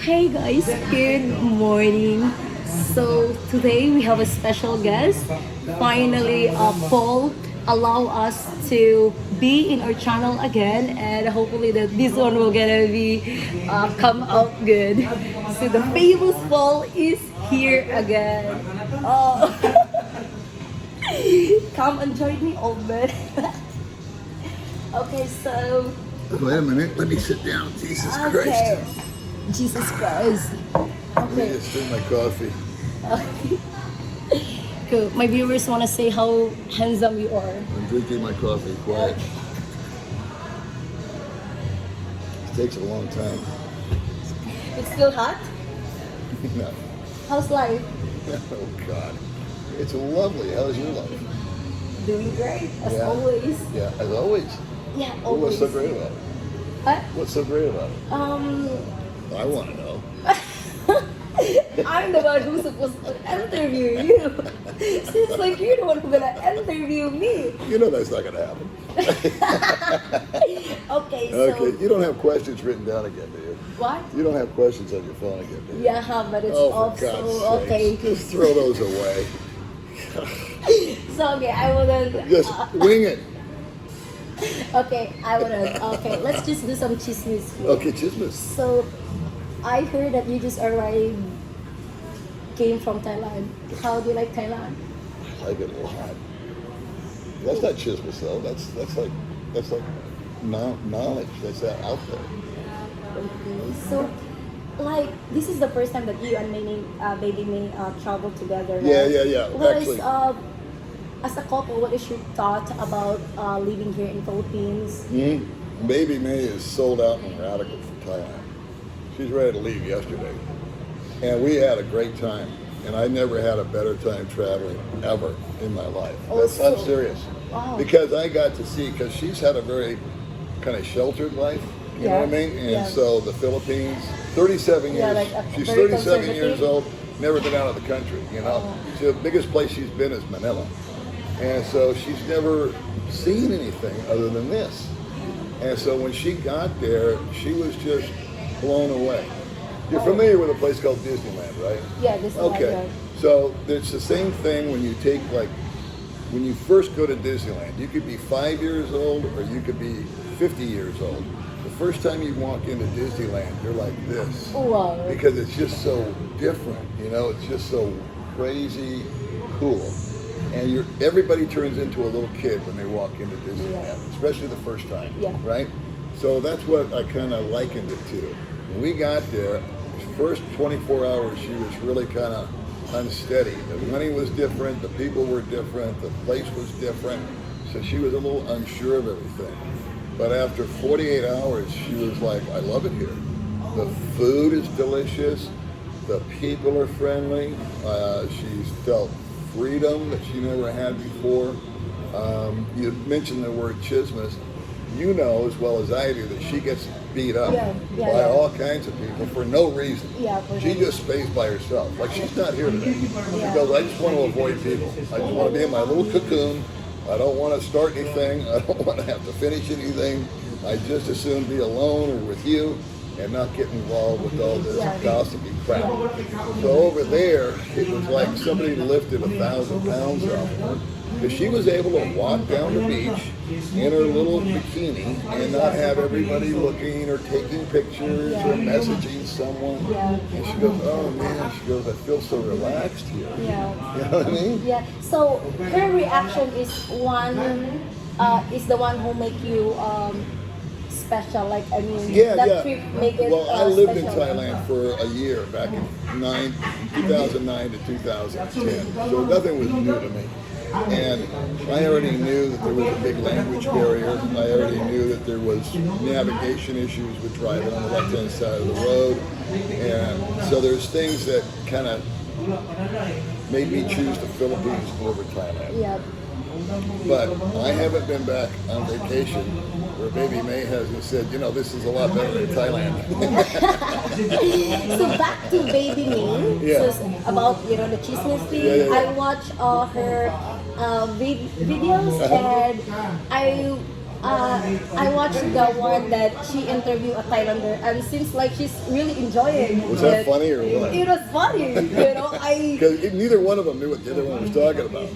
Hey guys, good morning. So today we have a special guest. Finally, Paul allow us to be in our channel again, and hopefully that this one will gonna be come out good. So the famous Paul is here again. Oh, come and join me, old man. Okay, so Wait a minute, let me sit down. Jesus okay, Christ. Jesus Christ. Let me Okay. just drink my coffee. Cool. My viewers want to say how handsome you are. I'm drinking my coffee. Quiet. It takes a long time. It's still hot? No. How's life? Oh, God. It's lovely. How's your life? Doing great, as Yeah. always. Yeah, as always. Yeah, Well, always. what's so great about it? Huh? What's so great about it? I want to know. I'm the one who's supposed to interview you. Seems like you're the one who's gonna interview me. You know that's not going to happen. Okay, so Okay, you don't have questions written down again, do you? what? You don't have questions on your phone again, do you? Yeah, but it's Oh, for also God's sake. okay. Just throw those away. So okay, I wouldn't. Just wing it. Okay, I wouldn't. Okay, let's just do some chismes here. Okay, chismis. So, I heard that you just arrived, came from Thailand. How do you like Thailand? I like it a lot. That's not chismis though. That's like knowledge. That's out there. Okay, so, like, this is the first time that you and Baby May travel together, right? Yeah. What is, Actually, as a couple, what is your thought about living here in Philippines? Baby May is sold out and radical for Thailand. She's ready to leave yesterday, and we had a great time. And I never had a better time traveling ever in my life. I'm Also- serious. Wow. Because I got to see, because she's had a very kind of sheltered life, you know what I Yeah. mean? And Yeah. so the Philippines, 37 years, Yeah, like a she's very 37 years conservative. old, never been out of the country, you know? Oh. The biggest place she's been is Manila. And so she's never seen anything other than this. And so when she got there, she was just blown away. You're familiar with a place called Disneyland, right? Yeah, this is Okay, like, so it's the same thing when you take when you first go to Disneyland. You could be 5 years old or you could be 50 years old. The first time you walk into Disneyland, you're like this wow. because it's just so different. You know, it's just so crazy cool, and everybody turns into a little kid when they walk into Disneyland, especially the first time. Yeah. Right. So that's what I kind of likened it to. When we got there, first 24 hours, she was really kind of unsteady. The money was different, the people were different, the place was different, so she was a little unsure of everything. But after 48 hours, she was like, I love it here. The food is delicious, the people are friendly, she's felt freedom that she never had before. You mentioned the word chismis. You know as well as I do that she gets beat up by all kinds of people for no reason. Yeah, She just stays by herself. Like she's not here today. She goes, I just want to avoid people. I just want to be in my little cocoon. I don't want to start anything. I don't want to have to finish anything. I just as soon be alone or with you and not get involved with all this gossipy crap. So over there, it was like somebody lifted 1,000 pounds off her. Because she was able to walk down the beach in her little bikini and not have everybody looking or taking pictures or messaging someone. And she goes, oh man, she goes, I feel so relaxed here. Yeah. You know what I mean? Yeah. So her reaction is the one who make you special. Like I mean, that trip make it. Well, I lived in special. Thailand for a year back in 2009 to 2010. So nothing was new to me. And I already knew that there was a big language barrier. I already knew that there was navigation issues with driving on the left-hand side of the road. And so there's things that kind of made me choose the Philippines over Thailand. Yeah. But I haven't been back on vacation where Baby May hasn't said, you know, this is a lot better than Thailand. So back to Baby May. Yeah. So about the chismis thing. Yeah. I watch her videos and I watched the one that she interviewed a Thailander, and seems like she's really enjoying. Was that it. funny or what? It was funny, you know. Because neither one of them knew what the other one was talking about.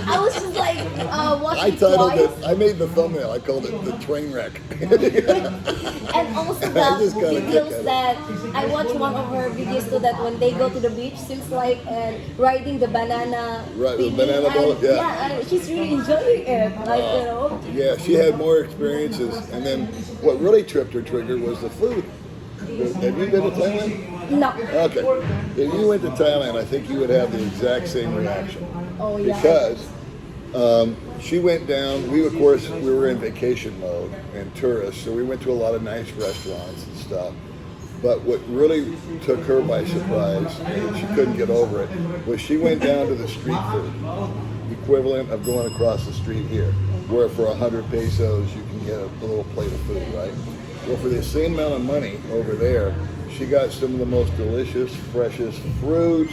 I was just like I watching titled twice. it, I made the thumbnail, I called it The Train Wreck. And also I the just got a kick videos out of it. that I watched one of her videos too, that when they go to the beach, seems like and riding the banana. Right, the thingy, banana and, boat, yeah. and she's really enjoying it. Like you know. Yeah, she had more experiences, and then what really tripped her trigger was the food. Have you been to Thailand? No. Okay. If you went to Thailand, I think you would have the exact same reaction. Oh yeah. Because she went down, we were in vacation mode and tourists, so we went to a lot of nice restaurants and stuff. But what really took her by surprise, and she couldn't get over it, was she went down to the street food, equivalent of going across the street here, where for 100 pesos you can get a little plate of food, right? Well, for the same amount of money over there, she got some of the most delicious, freshest fruit,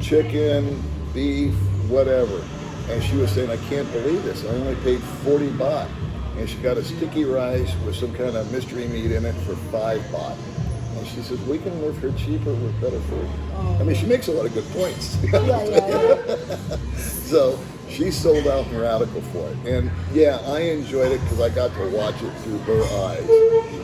chicken, beef, whatever. And she was saying, I can't believe this. I only paid 40 baht. And she got a sticky rice with some kind of mystery meat in it for 5 baht. And she says, we can live here cheaper with better food. I mean, she makes a lot of good points. Yeah. So she sold out her article for it. And yeah, I enjoyed it because I got to watch it through her eyes.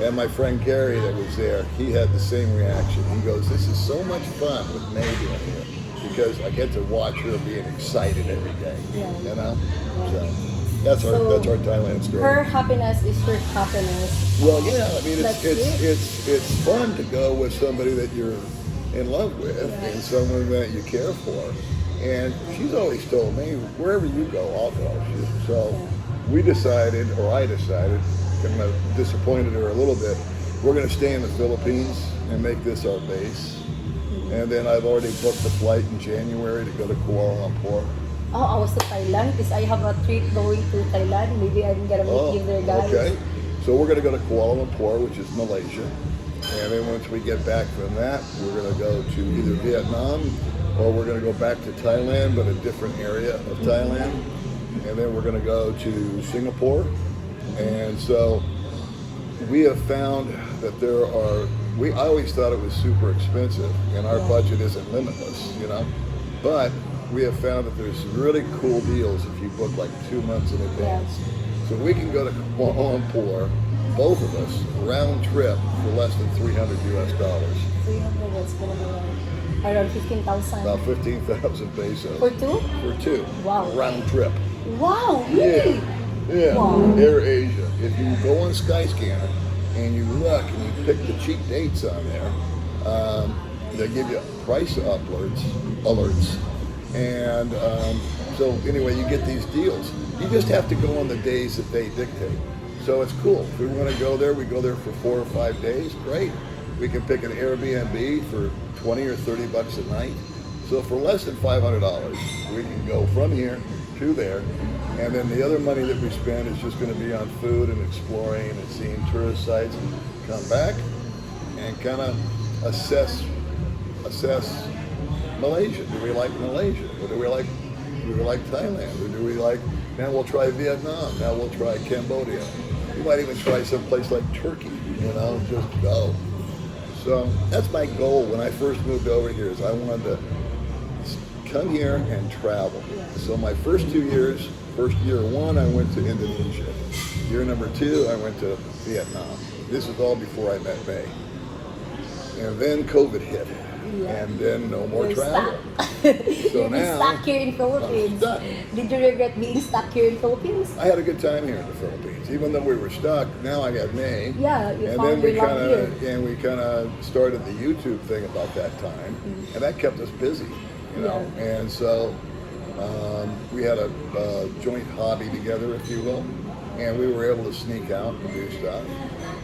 And my friend Gary that was there, he had the same reaction. He goes, this is so much fun with May doing here because I get to watch her being excited every day. Yeah. You know? So that's our Thailand story. Her happiness is your happiness. Well, yeah, I mean, That's it's fun to go with somebody that you're in love with and someone that you care for. And she's always told me, wherever you go, I'll go. So we decided, or I decided, kind of disappointed her a little bit, we're going to stay in the Philippines and make this our base. And then I've already booked the flight in January to go to Kuala Lumpur. Oh, I was to Thailand because I have a trip going to Thailand. Maybe I'm gonna meet you there, guys. Okay. So we're going to go to Kuala Lumpur, which is Malaysia. And then once we get back from that, we're going to go to either Vietnam or we're going to go back to Thailand, but a different area of Thailand. And then we're going to go to Singapore. And so we have found that I always thought it was super expensive, and our budget isn't limitless, you know. But we have found that there's really cool deals if you book like 2 months in advance. So we can go to Kuala Lumpur, both of us, round trip for less than $300 US. 300, that's gonna be around 15,000. About 15,000 pesos. For two? For two. Wow. Round trip. Wow, really? Yeah. Wow. Air Asia. If you go on Skyscanner and you look and you pick the cheap dates on there, they give you price alerts. And so anyway, you get these deals. You just have to go on the days that they dictate. So it's cool. If we want to go there, we go there for 4 or 5 days. Great. We can pick an Airbnb for 20 or 30 bucks a night. So for less than $500, we can go from here to there. And then the other money that we spend is just going to be on food and exploring and seeing tourist sites. Come back and kind of assess Malaysia. Do we like Malaysia? Or do we like Thailand? Or do we like, now we'll try Vietnam, now we'll try Cambodia. We might even try some place like Turkey, you know, just go. So that's my goal when I first moved over here, is I wanted to come here and travel. So my first 2 years, year 1, I went to Indonesia. Year number 2, I went to Vietnam. This was all before I met May. And then COVID hit. And then no more travel. So now stuck here in Philippines. Did you regret being stuck here in Philippines? I had a good time here in the Philippines. Even though we were stuck, now I got May. Yeah, you and found then your love here. we kind of started the YouTube thing about that time, and that kept us busy, you know. And so we had a joint hobby together, if you will, and we were able to sneak out and do stuff.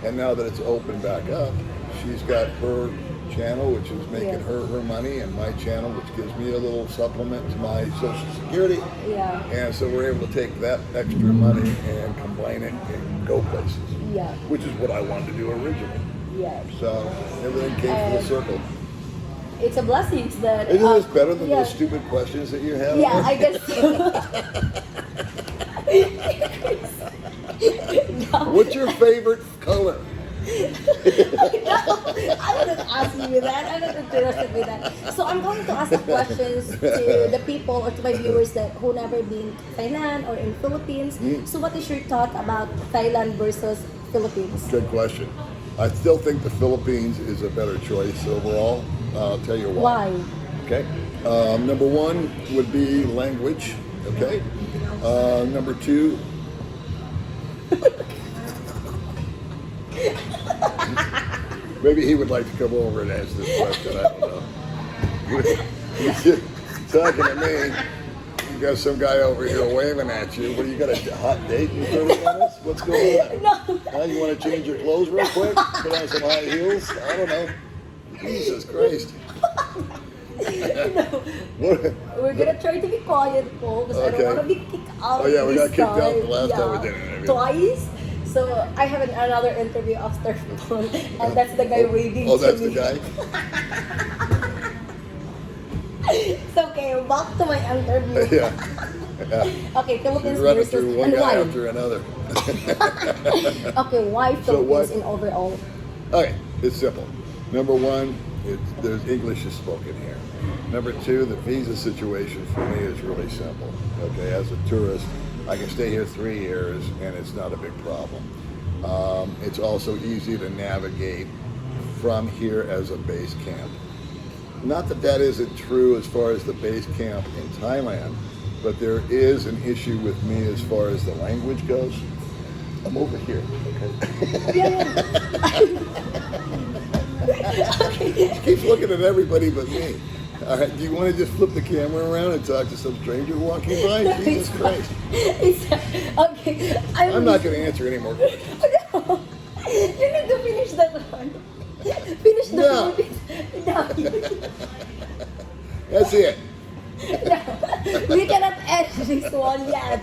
And now that it's opened back up, she's got her channel, which is making her money, and my channel, which gives me a little supplement to my Social Security. Yeah. And so we're able to take that extra money and combine it and go places. Yeah. Which is what I wanted to do originally. Yeah. So everything came full circle. It's a blessing that. Isn't this better than those stupid questions that you have? Yeah, I guess so. What's your favorite color? I wouldn't ask you that. I'm not interested with that. So I'm going to ask the questions to the people or to my viewers that who never been to Thailand or in Philippines. So what is your thought about Thailand versus Philippines? Good question. I still think the Philippines is a better choice overall. I'll tell you why. Why? Okay. Number one would be language. Okay. Number two. Maybe he would like to come over and answer this question. I don't know. You're talking to me. You got some guy over here waving at you. What, you got a hot date in 30 minutes? What's going on? No. You want to change your clothes real quick? Put on some high heels? I don't know. Jesus Christ. No. We're gonna try to be quiet, Paul, because I don't want to be kicked out. Oh yeah, we got this kicked out time. the last time we did an interview. Twice. So I have another interview after phone, and that's the guy waving Oh, to that's me. the guy? It's okay. Back to my interview. Yeah. Okay, Philippines You're running versus through one and guy why? after another. Okay, why So Philippines what- in overall? Okay, it's simple. Number one, there's English is spoken here. Number two, the visa situation for me is really simple. Okay, as a tourist, I can stay here 3 years and it's not a big problem. It's also easy to navigate from here as a base camp. Not that that isn't true as far as the base camp in Thailand, but there is an issue with me as far as the language goes. I'm over here, okay? He keeps looking at everybody but me. All right, do you want to just flip the camera around and talk to some stranger walking by? Jesus Christ. Okay, I'm not going to answer any more questions. No. You need to finish that one. Finish the No. Philippines. No. That's it. No. We cannot end this one yet.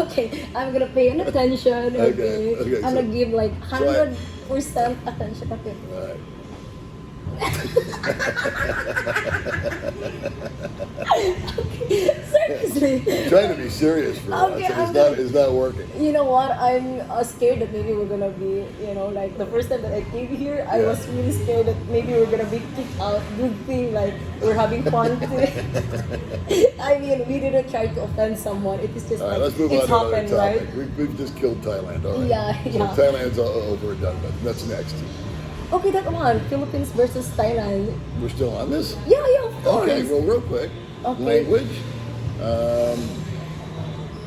Okay, I'm gonna pay attention. Okay, Okay, I'm so- gonna give like so 100% attention. Okay. All right. Seriously. I'm trying to be serious for once, Okay, and it's not working. You know what? I'm scared that maybe we're gonna be, like the first time that I came here, I Yeah. was really scared that maybe we're gonna be kicked out. Good thing, like we're having fun today. I mean, we didn't try to offend someone. It is just All right, like let's move it's on to another happened, topic. right? We've just killed Thailand, all right? Yeah, yeah. So Thailand's all over and done with. That's next. Okay, that one. Philippines versus Thailand. We're still on this? Yeah, of course. Okay, well, real quick. Okay. Language,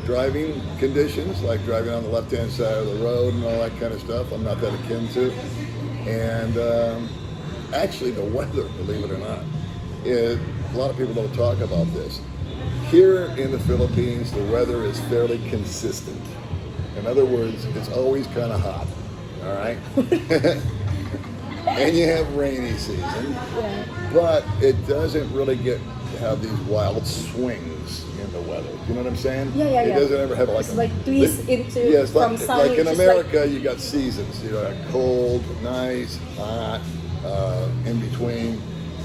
driving conditions, like driving on the left-hand side of the road and all that kind of stuff, I'm not that akin to. And actually, the weather, believe it or not, is, a lot of people don't talk about this. Here in the Philippines, the weather is fairly consistent. In other words, it's always kind of hot, all right? And you have rainy season, Yeah. but it doesn't really have these wild swings in the weather. You know what I'm saying? Yeah. It doesn't ever have like It's like twist into it's from sunny. like in just America, you got seasons. You know, cold, nice, hot, in between.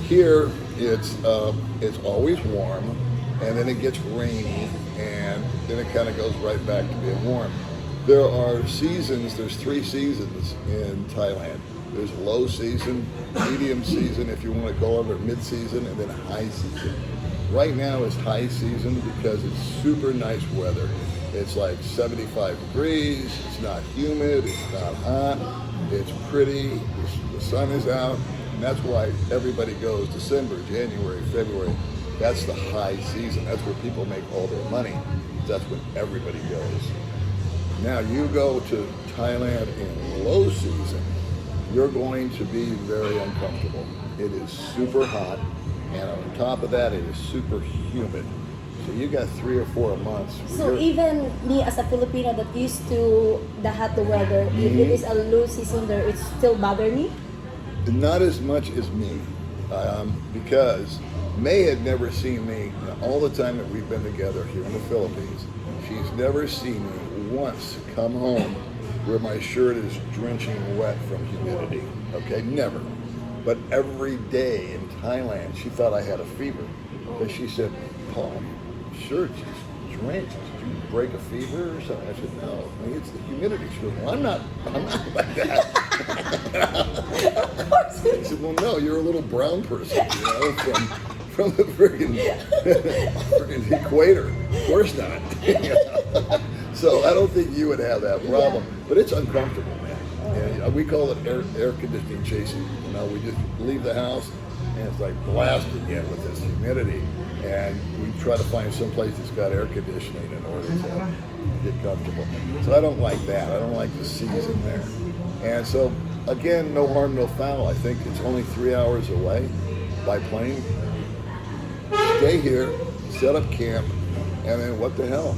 Here, it's always warm, and then it gets rainy, and then it kind of goes right back to being warm. There are seasons. There's 3 seasons in Thailand. There's low season, medium season, if you want to call it, or mid-season, and then high season. Right now is high season because it's super nice weather. It's like 75 degrees, it's not humid, it's not hot, it's pretty, the sun is out, and that's why everybody goes December, January, February. That's the high season. That's where people make all their money. That's when everybody goes. Now you go to Thailand in low season, you're going to be very uncomfortable. It is super hot, and on top of that, it is super humid. So you got 3 or 4 months. where So you're- even me as a Filipino that used to the hot weather, if it is a low season there, it still bother me. Not as much as me, because May had never seen me all the time that we've been together here in the Philippines. She's never seen me once come home where my shirt is drenching wet from humidity. Okay, never. But every day in Thailand, she thought I had a fever. But she said, Paul, shirt is drenched. did you break a fever or something? I said, no, I mean, it's the humidity. She goes, well, I'm not like that. I said, well, no, you're a little brown person, you know, from the friggin' equator. Of course not. You know? So I don't think you would have that problem, but it's uncomfortable, man. And we call it air conditioning chasing. You know, we just leave the house and it's like blasted again with this humidity. And we try to find some place that's got air conditioning in order to get comfortable. So I don't like that. I don't like the season there. And so, again, no harm, no foul. I think it's only 3 hours away by plane. Stay here, set up camp, and then what the hell?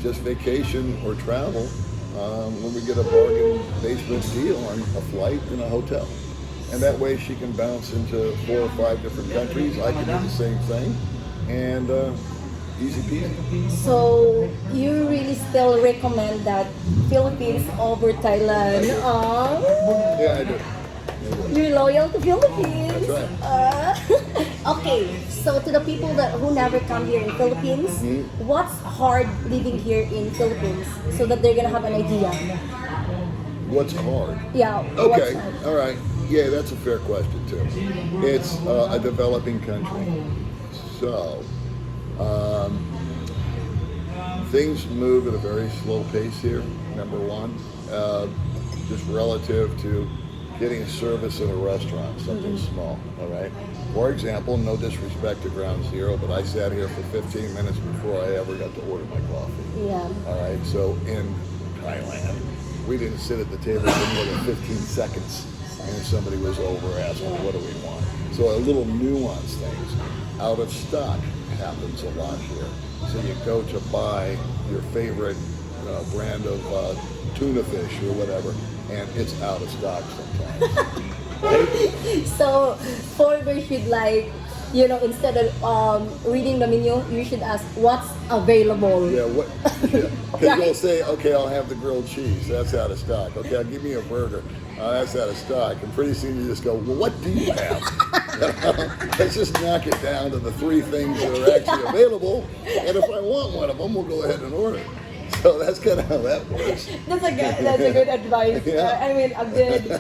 Just vacation or travel when we get a bargain basement deal on a flight and a hotel. And that way she can bounce into 4 or 5 different countries. I can do the same thing. And easy peasy. So you really still recommend that Philippines over Thailand? Yeah, I do. You're loyal to Philippines. That's right. Okay, so to the people who never come here in Philippines, what's hard living here in Philippines so that they're gonna have an idea? What's hard? Yeah. Okay, all right. Yeah, that's a fair question too. It's a developing country. So, things move at a very slow pace here, number one, just relative to getting service in a restaurant, something small, all right? For example, no disrespect to Ground Zero, but I sat here for 15 minutes before I ever got to order my coffee. Yeah. All right, so in Thailand, we didn't sit at the table for more than 15 seconds, and somebody was over asking, what do we want? So a little nuanced things. Out of stock happens a lot here. So you go to buy your favorite brand of tuna fish or whatever, and it's out of stock sometimes. Right? So foreigners should instead of reading the menu, you should ask what's available. Yeah, what? Because you'll say, okay, I'll have the grilled cheese. That's out of stock. Okay, I'll give me a burger. That's out of stock. And pretty soon you just go, well, what do you have? Let's just knock it down to the 3 things that are actually available. And if I want one of them, we'll go ahead and order. So that's kind of how that works. That's a good advice. Yeah. I mean, a good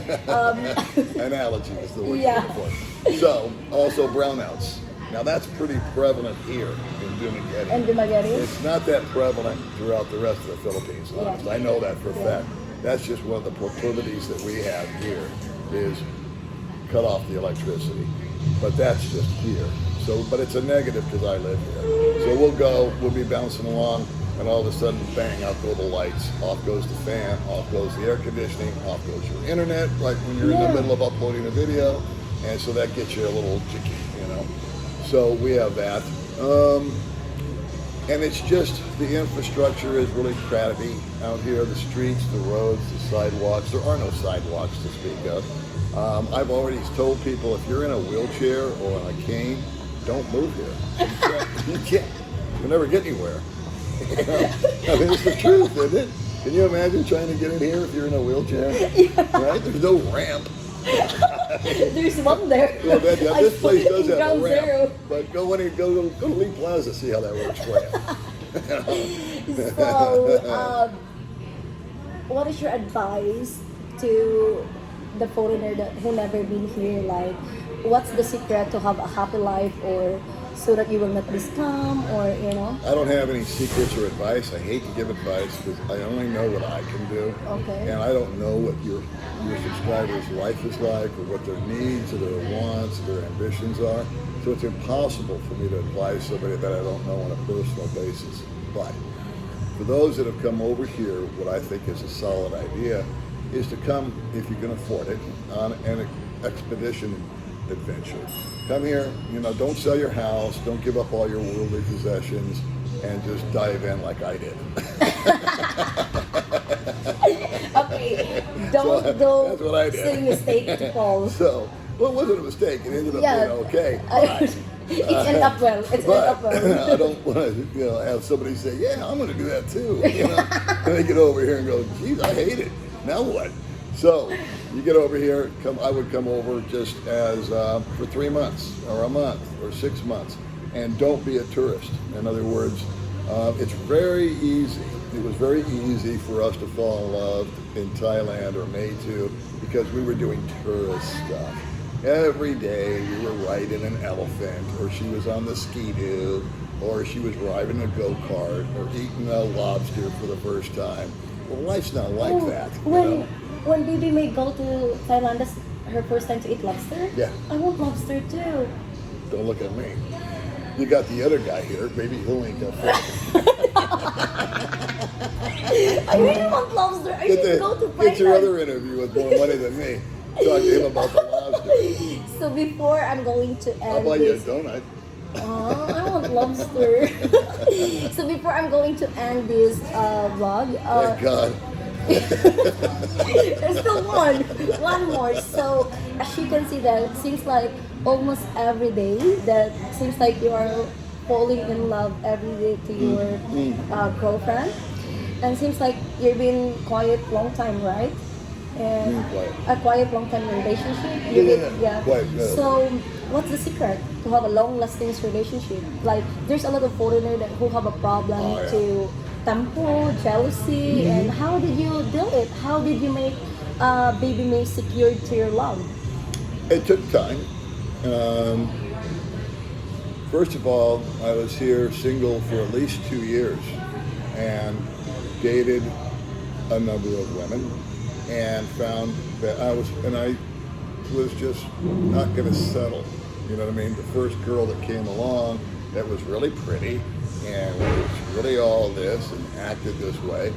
analogy is the word. Yeah. For. So also brownouts. Now that's pretty prevalent here in Dumaguete. And Dumaguete. It's not that prevalent throughout the rest of the Philippines. Honestly. I know that for a fact. That's just one of the proclivities that we have here is cut off the electricity. But that's just here. So, but it's a negative because I live here. So we'll be bouncing along, and all of a sudden, bang, out go the lights, off goes the fan, off goes the air conditioning, off goes your internet, right when you're in the middle of uploading a video, and so that gets you a little jicky, you know. So we have that. And it's just the infrastructure is really crappy out here. The streets, the roads, the sidewalks. There are no sidewalks to speak of. I've already told people if you're in a wheelchair or on a cane, don't move here. You can't. You'll never get anywhere. I mean, it's the truth, isn't it? Can you imagine trying to get in here if you're in a wheelchair? Right? There's no ramp. There's one there. Well, this place does have a Ground ramp. Zero. But go to Lee Plaza, see how that works for you. So, what is your advice to the foreigner who never been here? Like, what's the secret to have a happy life, or so that you will not be scammed, or I don't have any secrets or advice. I hate to give advice because I only know what I can do. Okay. And I don't know what your subscribers' life is like, or what their needs, or their wants, or their ambitions are. So it's impossible for me to advise somebody that I don't know on a personal basis. But for those that have come over here, what I think is a solid idea is to come, if you can afford it, on an expedition adventure. Come here, don't sell your house, don't give up all your worldly possessions, and just dive in like I did. okay, don't that's what I did. say mistake to Paul. So, well, it wasn't a mistake. It ended up being okay. It ended up well. It's ended up well. I don't want to, have somebody say, "Yeah, I'm going to do that too." And they get over here and go, "Geez, I hate it. Now what?" So you get over here. I would come over just as for 3 months, or a month, or 6 months, and don't be a tourist. In other words, It's very easy. It was very easy for us to fall in love in Thailand, or me too, because we were doing tourist stuff. Every day we were riding an elephant, or she was on the ski-doo, or she was riding a go-kart, or eating a lobster for the first time. Well, life's not like that. You know? When Baby May go to Thailand, that's her first time to eat lobster? Yeah. I want lobster too. Don't look at me. You got the other guy here. Maybe he'll ain't got fish. I really want lobster. I should go to Thailand. Get your other interview with more money than me. Talk to him about the lobster. So before I'm going to end I'll buy you a donut. I want lobster. So before I'm going to end this vlog, Thank God. there's still one more. So as you can see, that it seems like almost every day that seems like you are falling in love every day to your girlfriend, and seems like you've been quiet long time, right? And a quiet long time relationship. Yeah. Quite, yeah. So what's the secret to have a long lasting relationship? Like there's a lot of foreigners that who have a problem to tempo, jealousy, and how did you deal it? How did you make Baby May secure to your love? It took time. First of all, I was here single for at least 2 years and dated a number of women, and found that I was just not going to settle. You know what I mean? The first girl that came along that was really pretty and was really all this and acted this way,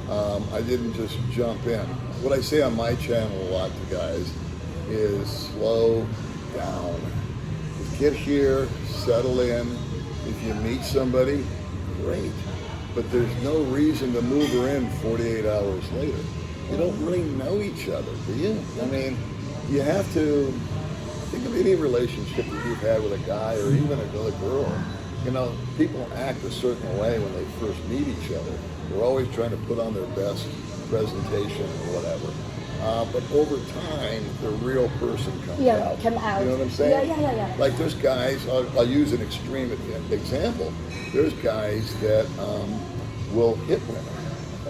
I didn't just jump in. What I say on my channel a lot to guys is slow down. Just get here, settle in. If you meet somebody, great. But there's no reason to move her in 48 hours later. You don't really know each other, do you? I mean, you have to think of any relationship that you've had with a guy or even another girl. You know, people act a certain way when they first meet each other. They're always trying to put on their best presentation or whatever. But over time, the real person comes out. Come out. You know what I'm saying? Yeah. Like there's guys, I'll use an extreme example. There's guys that will hit women,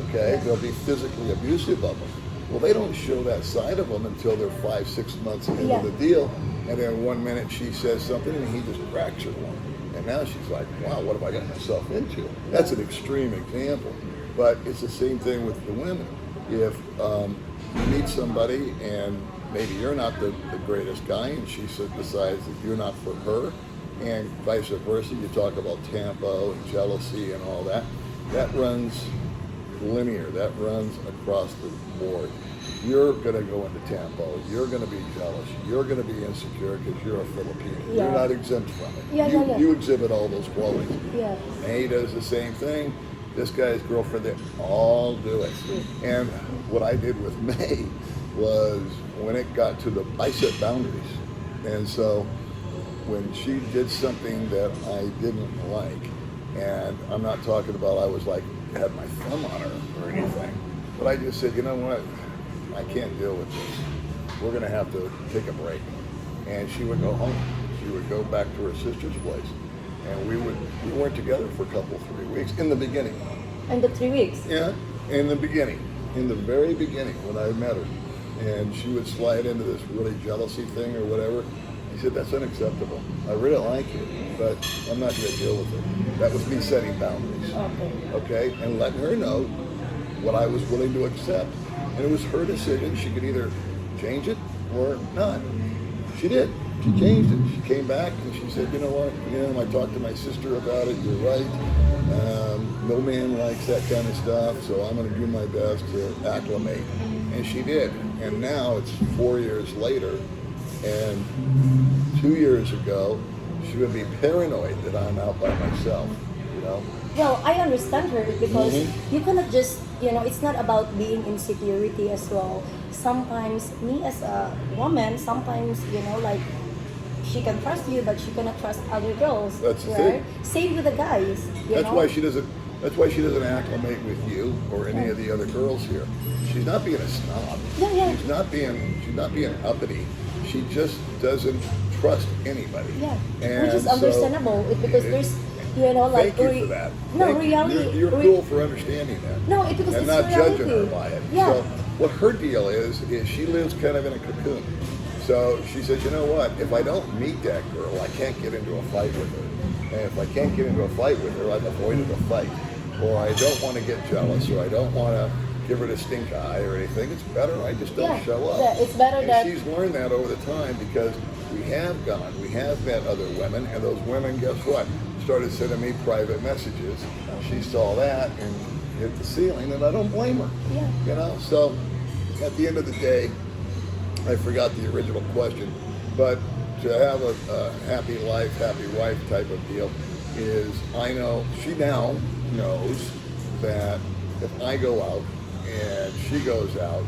okay? They'll be physically abusive of them. Well, they don't show that side of them until they're 5-6 months into the deal. And then one minute she says something and he just cracks her one. And now she's like, wow, what have I got myself into? That's an extreme example. But it's the same thing with the women. If you meet somebody and maybe you're not the greatest guy and she decides that you're not for her, and vice versa, you talk about tempo and jealousy and all that, that runs linear, that runs across the board. You're going to go into tempo, you're going to be jealous, you're going to be insecure because you're a Filipino. You're not exempt from it. You exhibit all those qualities. And he does the same thing. This guy's girlfriend, they all do it. And what I did with May was when it got to I set boundaries. And so when she did something that I didn't like, and I'm not talking about I was like, had my thumb on her or anything, but I just said, you know what, I can't deal with this. We're gonna have to take a break. And she would go home. She would go back to her sister's place. And we weren't together for a couple, 3 weeks in the beginning. In the 3 weeks? Yeah, in the beginning, in the very beginning when I met her. And she would slide into this really jealousy thing or whatever. I said, that's unacceptable. I really like you, but I'm not going to deal with it. That was me setting boundaries. Okay? And letting her know what I was willing to accept. And it was her decision. She could either change it or not. She did. She changed it. She came back and she said, you know what, I talked to my sister about it. You're right. No man likes that kind of stuff, so I'm going to do my best to acclimate. And she did. And now it's 4 years later, and 2 years ago, she would be paranoid that I'm out by myself, Well, I understand her because you cannot just, it's not about being insecurity as well. Sometimes, me as a woman, sometimes, like, she can trust you, but she cannot trust other girls. That's the right? thing. Same with the guys. That's why she doesn't. That's why she doesn't acclimate with you or any of the other girls here. She's not being a snob. She's not being uppity. She just doesn't trust anybody. Which is understandable because you know, like Thank you for that. no Thank you. reality. You're cool for understanding that. No, it because And it's not reality. judging her by it. Yeah. So what her deal is she lives kind of in a cocoon. So she says, you know what? If I don't meet that girl, I can't get into a fight with her. And if I can't get into a fight with her, I've avoided a fight. Or I don't want to get jealous, or I don't want to give her the stink eye or anything. It's better I just don't show up. Yeah, it's better and that she's learned that over the time because we have met other women, and those women, guess what? Started sending me private messages. She saw that and hit the ceiling, and I don't blame her. Yeah. You know, so at the end of the day, I forgot the original question, but to have a happy life, happy wife type of deal is, I know, she now knows that if I go out and she goes out,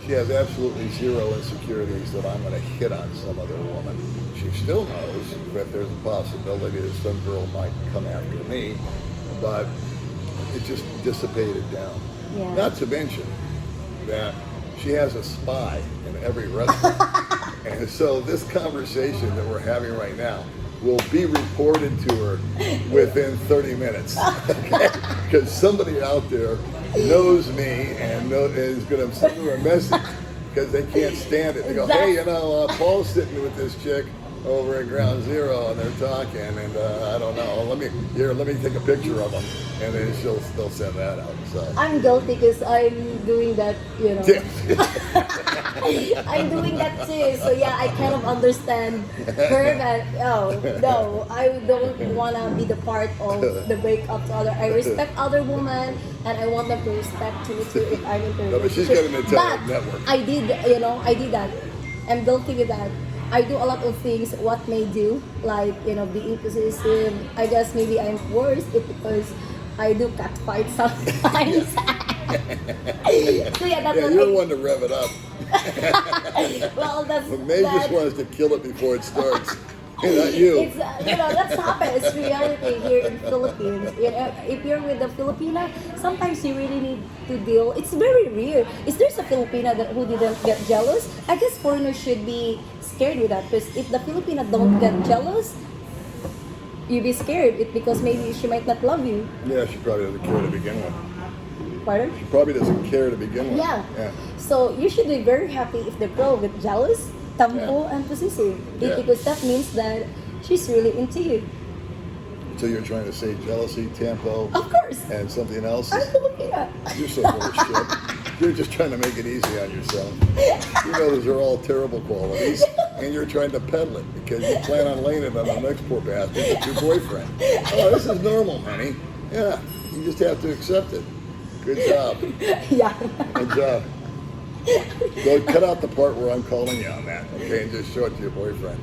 she has absolutely zero insecurities that I'm going to hit on some other woman. She still knows that there's a possibility that some girl might come after me, but it just dissipated down. Yeah. Not to mention that she has a spy in every restaurant. And so this conversation that we're having right now will be reported to her within 30 minutes. Because somebody out there knows me and is going to send her a message because they can't stand it. They go, hey, you know, Paul's sitting with this chick over at Ground Zero and they're talking, and I don't know. Let me take a picture of them, and then they'll send that out. So I'm guilty because I'm doing that, you know. I'm doing that too. So yeah, I kind of understand her that, oh no, I don't want to be the part of the breakup to other. I respect other women, and I want them to respect me too if I'm in the No, but she's got an entire network. I did that. I'm guilty with that. I do a lot of things what may do, like, you know, being possessive. I guess maybe I'm worse because I do cat fight sometimes. So yeah, that's what you're the one to rev it up. Well, that's But May just wants to kill it before it starts. Not you. It's you know, that's happened. It's reality here in Philippines. You know, if you're with a Filipina, sometimes you really need to deal. It's very rare. Is there's a Filipina who didn't get jealous? I guess foreigners should be scared with that, because if the Filipina don't get jealous, you be scared. It because maybe she might not love you. Yeah, she probably doesn't care to begin with. Pardon? She probably doesn't care to begin with. Yeah. So you should be very happy if the girl get jealous, tampo, and possessive. Yeah. Because that means that she's really into you. So you're trying to say jealousy, tempo, Of course. and something else? I'm Filipina. You're so full of shit. You're just trying to make it easy on yourself. You know those are all terrible qualities, and you're trying to peddle it because you plan on laying it on an export basket with your boyfriend. Oh, this is normal, honey. Yeah, you just have to accept it. Good job. Yeah. Good job. Go cut out the part where I'm calling you on that, okay, and just show it to your boyfriend.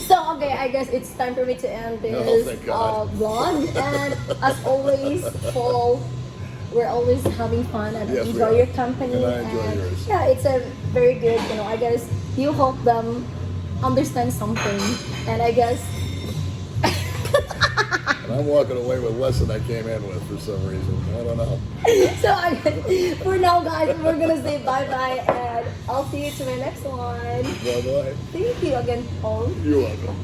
So, okay, I guess it's time for me to end this thank God. vlog. And as always, Paul, we're always having fun and Yes, we enjoy are. your company. And I enjoy yours. Yeah, it's a very good, you know, I guess you help them understand something. And I guess And I'm walking away with less than I came in with for some reason. I don't know. so for now, guys, we're gonna say bye-bye, and I'll see you to my next one. Bye-bye. Thank you again, Paul. You're welcome.